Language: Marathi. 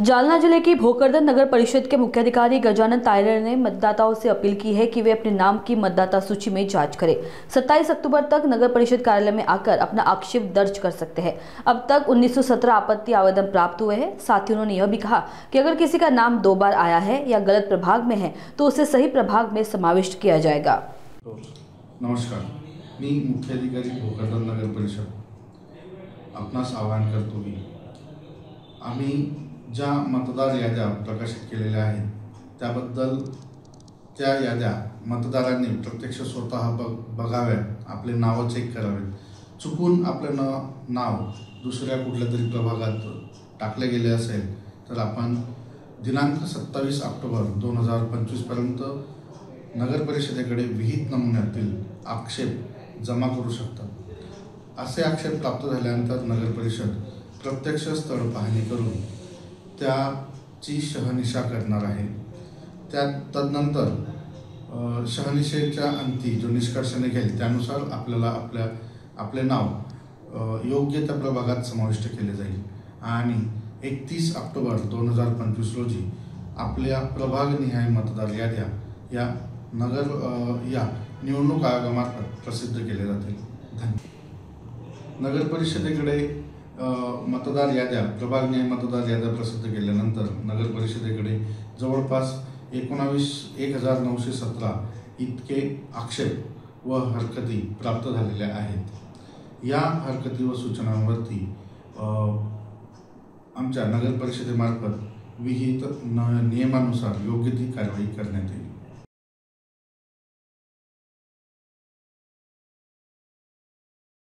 जालना जिले की भोकरदन नगर परिषद के मुख्याधिकारी गजानन तायलर ने मतदाताओं से अपील की है कि वे अपने नाम की मतदाता सूची में जांच करें। 27 अक्टूबर तक नगर परिषद कार्यालय में आकर अपना आक्षेप दर्ज कर सकते हैं। अब तक 1917 आपत्ति आवेदन प्राप्त हुए हैं। साथ ही उन्होंने यह भी कहा कि अगर किसी का नाम 2 बार आया है या गलत प्रभाग में है तो उसे सही प्रभाग में समाविष्ट किया जाएगा। नमस्कार, मी मुख्याधिकारी भोकरदन नगर परिषद आपणास आवाहन करतो की आम्ही ज्या मतदार याद्या प्रकाशित केलेल्या आहेत त्याबद्दल त्या याद्या मतदारांनी प्रत्यक्ष स्वतः बघाव्यात, आपले नाव चेक करावेत। चुकून आपलं नाव दुसऱ्या कुठल्या तरी प्रभागात टाकले गेले असेल तर आपण दिनांक 27 ऑक्टोबर 2025 पर्यंत नगर परिषदेकडे विहित नमुन्यातील आक्षेप जमा करू शकतात। असे आक्षेप प्राप्त झाल्यानंतर नगर परिषद प्रत्यक्ष स्थळ पाहणी करून त्याची शहानिशा करणार आहे। तदनंतर शहानिशेच्या अंती जो निष्कर्ष निघेल त्यानुसार आपल्याला आपले नाव योग्य त्या प्रभागात समाविष्ट केले जाईल आणि 31 ऑक्टोबर 2025 रोजी आपल्या प्रभागनिहाय मतदार याद्या या निवडणूक आयोगामार्फत प्रसिद्ध केले जातील। धन्यवाद। नगर परिषदेकडे मतदार याद्या प्रभागनिहाय मतदार याद्या प्रसिद्ध केल्यानंतर नगर परिषदेकडे जवळपास 19,917 इतके आक्षेप व हरकती प्राप्त झालेल्या आहेत। या हरकती व सूचनांवरती आमच्या नगर परिषदेमार्फत विहित नियमानुसार योग्य ती कारवाई करण्यात येईल।